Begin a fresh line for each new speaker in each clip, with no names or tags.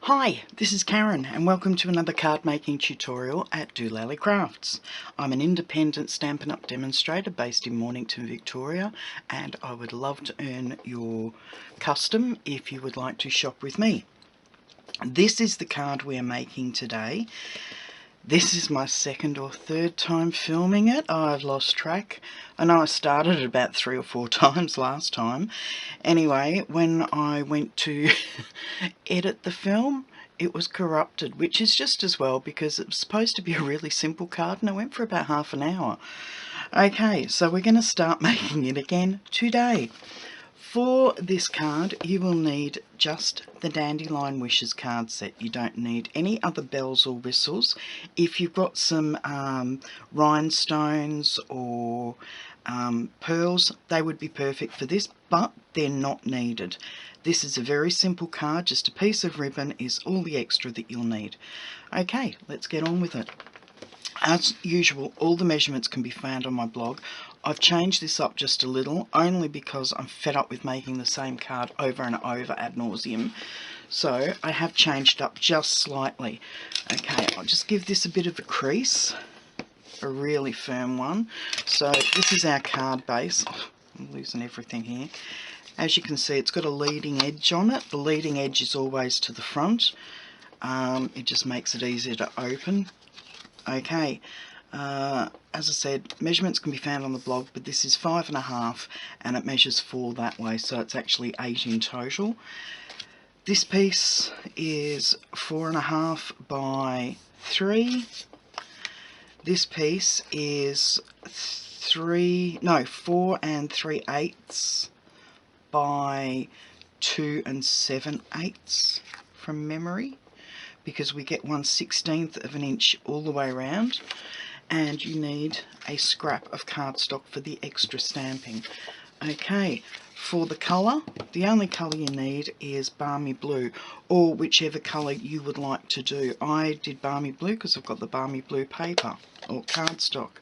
Hi, this is Karen and welcome to another card making tutorial at dolallycrafts. I'm an independent Stampin' Up! Demonstrator based in Mornington, Victoria, and I would love to earn your custom if you would like to shop with me. This is the card we're making today. This is my second or third time filming it. I've lost track. I know I started it about 3 or 4 times last time. Anyway, when I went to edit the film, it was corrupted, which is just as well because it was supposed to be a really simple card and I went for about half an hour. Okay, so we're going to start making it again today. For this card, you will need just the Dandelion Wishes card set. You don't need any other bells or whistles. If you've got some rhinestones or pearls, they would be perfect for this, but they're not needed. This is a very simple card. Just a piece of ribbon is all the extra that you'll need. Okay, let's get on with it. As usual, all the measurements can be found on my blog. I've changed this up just a little, only because I'm fed up with making the same card over and over ad nauseum. So I have changed up just slightly. Okay, I'll just give this a bit of a crease, a really firm one. So this is our card base. Oh, I'm losing everything here. As you can see, it's got a leading edge on it. The leading edge is always to the front. It just makes it easier to open. Okay, as I said, measurements can be found on the blog, but this is 5.5 and it measures 4 that way, so it's actually 8 in total. This piece is 4.5 by 3. This piece is 4 3/8 by 2 7/8 from memory, because we get 1/16 of an inch all the way around, and you need a scrap of cardstock for the extra stamping. Okay, for the colour, the only colour you need is Balmy Blue, or whichever colour you would like to do. I did Balmy Blue because I've got the Balmy Blue paper, or cardstock.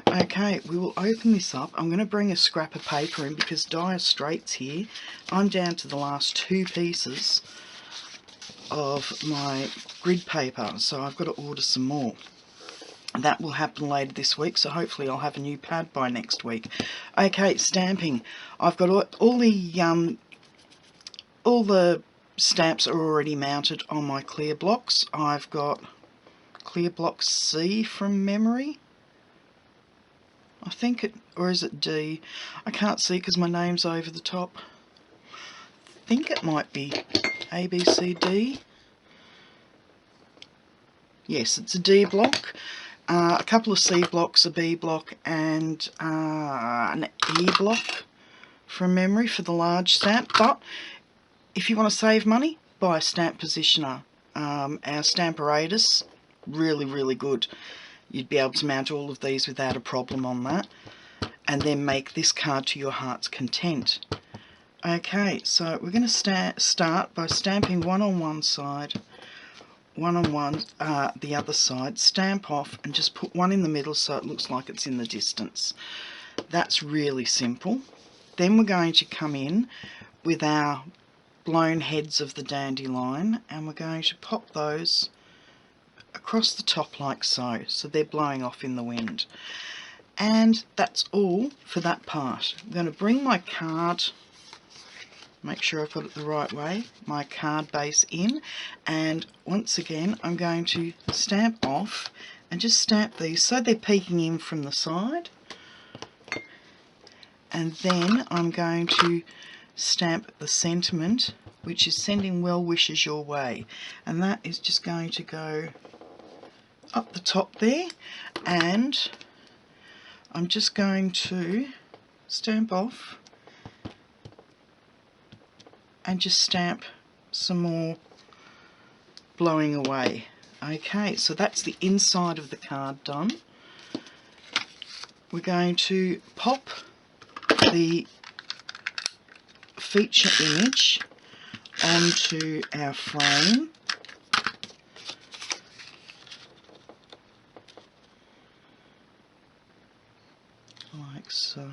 Okay, we will open this up. I'm going to bring a scrap of paper in because Dire Straits here. I'm down to the last 2 pieces of my grid paper, so I've got to order some more. That will happen later this week, so hopefully I'll have a new pad by next week. Okay, stamping. I've got all the stamps are already mounted on my clear blocks. I've got clear block C from memory, I think it, or is it D? I can't see because my name's over the top. I think it might be A, B, C, D. Yes, it's a D block. A couple of C blocks, a B block, and an E block from memory for the large stamp. But if you want to save money, buy a stamp positioner. Our Stamparatus, really good. You'd be able to mount all of these without a problem on that, and then make this card to your heart's content. Okay, so we're going to start by stamping one on one side, one on one the other side, stamp off and just put one in the middle so it looks like it's in the distance. That's really simple. Then we're going to come in with our blown heads of the dandelion and we're going to pop those across the top like so, so they're blowing off in the wind. And that's all for that part. I'm going to bring my card, make sure I've got it the right way, my card base in, and once again I'm going to stamp off and just stamp these so they're peeking in from the side, and then I'm going to stamp the sentiment, which is sending well wishes your way, and that is just going to go up the top there, and I'm just going to stamp off and just stamp some more blowing away. Okay, so that's the inside of the card done. We're going to pop the feature image onto our frame. Like so.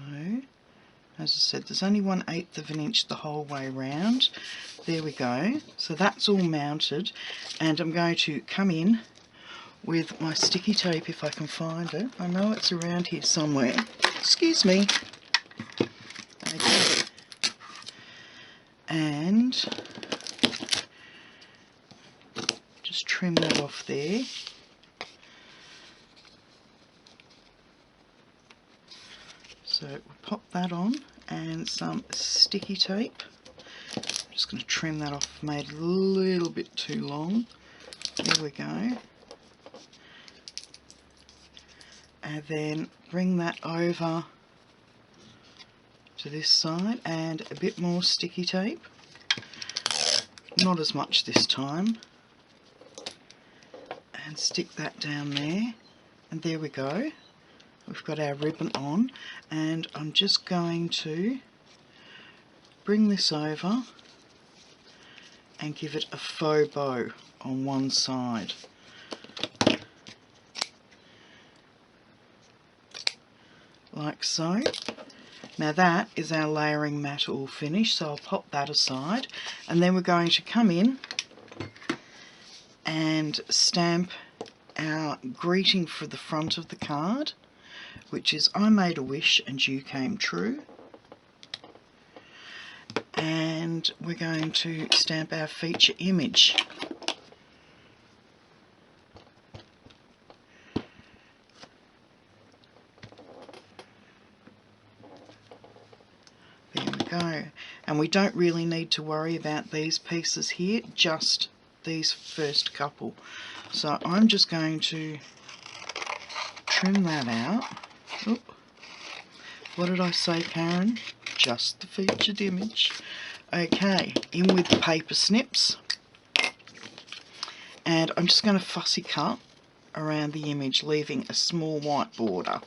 As I said, there's only 1/8 of an inch the whole way round. There we go. So that's all mounted, and I'm going to come in with my sticky tape if I can find it. I know it's around here somewhere. Excuse me. Okay. And just trim that off there. So we'll pop that on, and some sticky tape. I'm just going to trim that off, made it a little bit too long. There we go. And then bring that over to this side, and a bit more sticky tape. Not as much this time. And stick that down there. And there we go. We've got our ribbon on, and I'm just going to bring this over and give it a faux bow on one side. Like so. Now that is our layering mat all finished, so I'll pop that aside, and then we're going to come in and stamp our greeting for the front of the card, which is I made a wish and you came true. And we're going to stamp our feature image. There we go. And we don't really need to worry about these pieces here, just these first couple. So I'm just going to trim that out. Oop. What did I say, Karen? Just the featured image. Okay, in with the paper snips. And I'm just going to fussy cut around the image, leaving a small white border.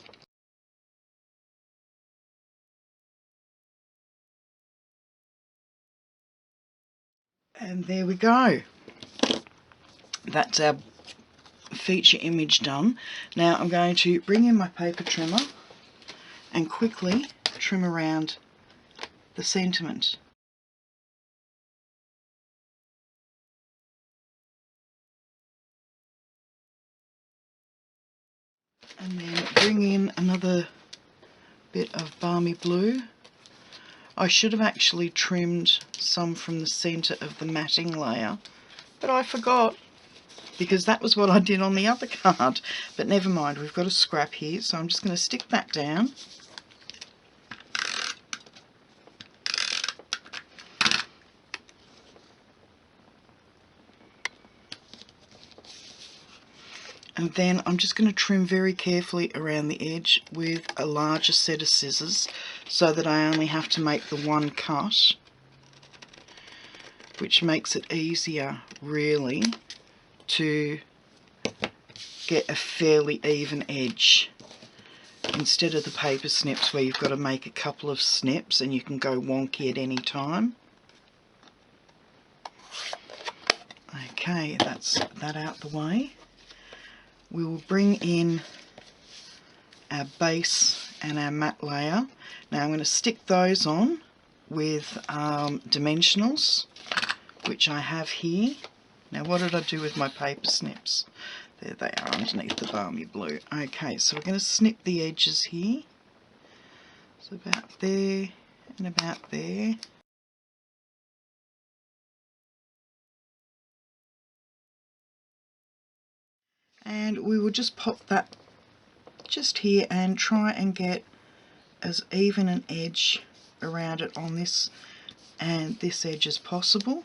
And there we go. That's our feature image done. Now I'm going to bring in my paper trimmer and quickly trim around the sentiment. And then bring in another bit of balmy blue. I should have actually trimmed some from the centre of the matting layer, but I forgot, because that was what I did on the other card. But never mind, we've got a scrap here, so I'm just going to stick that down. And then I'm just going to trim very carefully around the edge with a larger set of scissors, so that I only have to make the one cut, which makes it easier really to get a fairly even edge, instead of the paper snips where you've got to make a couple of snips and you can go wonky at any time. Okay, that's that out the way. We will bring in our base and our matte layer. Now I'm going to stick those on with dimensionals, which I have here. Now what did I do with my paper snips? There they are underneath the balmy blue. Okay, so we're going to snip the edges here. So about there and about there. And we will just pop that just here and try and get as even an edge around it on this and this edge as possible.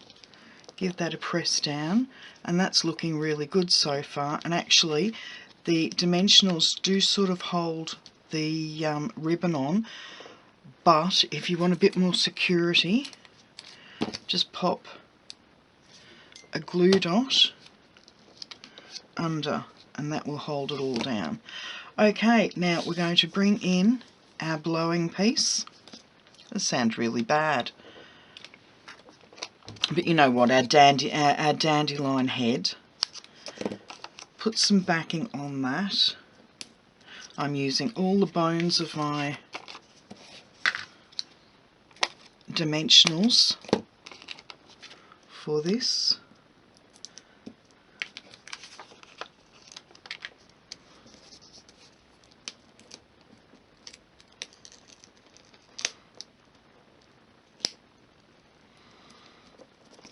Give that a press down, and that's looking really good so far. And actually the dimensionals do sort of hold the ribbon on, but if you want a bit more security, just pop a glue dot under and that will hold it all down. Okay, now we're going to bring in our blowing piece. This sounds really bad, but you know what, our dandelion head. Put some backing on that. I'm using all the bones of my dimensionals for this.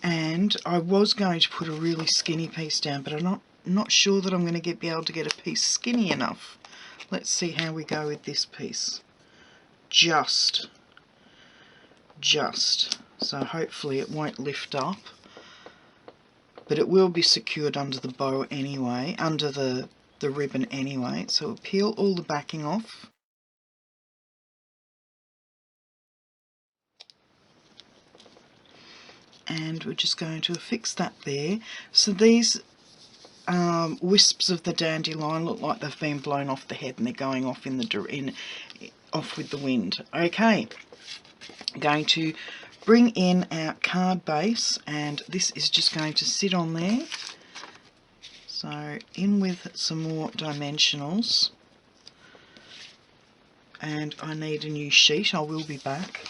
And I was going to put a really skinny piece down, but I'm not sure that I'm going to be able to get a piece skinny enough. Let's see how we go with this piece. Just. So hopefully it won't lift up, but it will be secured under the bow anyway, under the ribbon anyway. So we'll peel all the backing off. And we're just going to affix that there. So these wisps of the dandelion look like they've been blown off the head and they're going off off with the wind. Okay, I'm going to bring in our card base, and this is just going to sit on there. So in with some more dimensionals, and I need a new sheet. I will be back.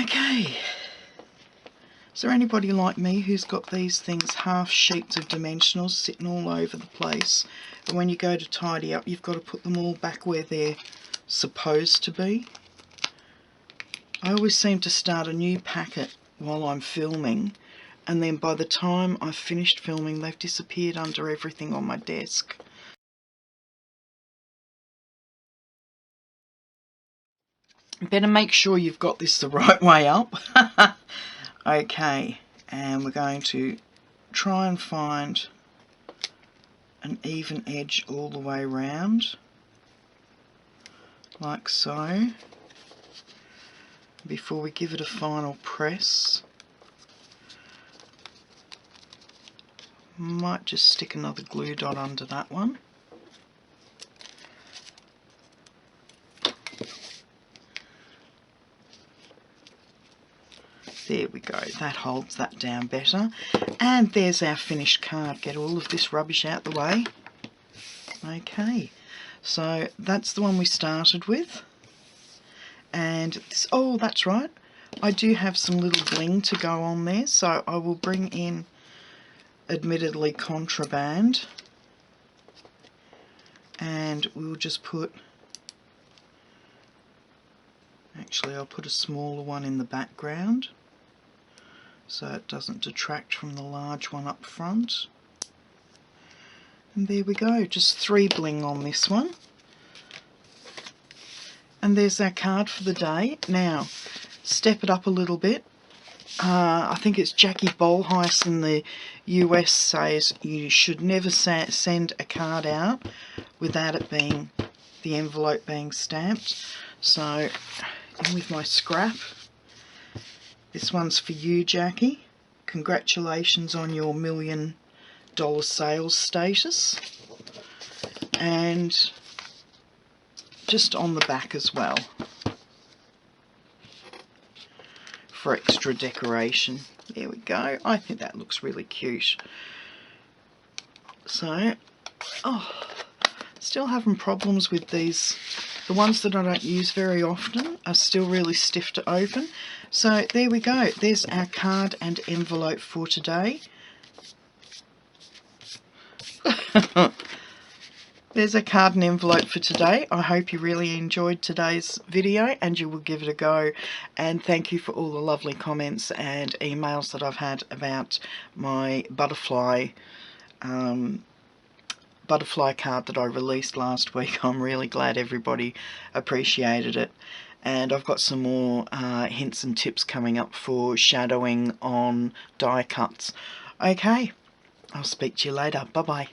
Okay, is there anybody like me who's got these things, half sheets of dimensionals sitting all over the place, and when you go to tidy up you've got to put them all back where they're supposed to be? I always seem to start a new packet while I'm filming, and then by the time I've finished filming they've disappeared under everything on my desk. Better make sure you've got this the right way up. Okay, and we're going to try and find an even edge all the way around, like so, before we give it a final press. Might just stick another glue dot under that one. There we go, that holds that down better. And there's our finished card. Get all of this rubbish out the way. Okay, so that's the one we started with. And this, oh, that's right, I do have some little bling to go on there, so I will bring in, admittedly contraband, and we'll just put, actually I'll put a smaller one in the background so it doesn't detract from the large one up front. And there we go, just 3 bling on this one. And there's our card for the day. Now, step it up a little bit. I think it's Jackie Bolheis in the US says you should never send a card out without it being, the envelope being stamped. So, in with my scrap. This one's for you, Jackie. Congratulations on your $1 million sales status. And just on the back as well, for extra decoration. There we go. I think that looks really cute. So, oh, still having problems with these. The ones that I don't use very often are still really stiff to open. So there we go. There's our card and envelope for today. There's a card and envelope for today. I hope you really enjoyed today's video and you will give it a go. And thank you for all the lovely comments and emails that I've had about my butterfly card that I released last week. I'm really glad everybody appreciated it. And I've got some more hints and tips coming up for shadowing on die cuts. Okay, I'll speak to you later. Bye bye.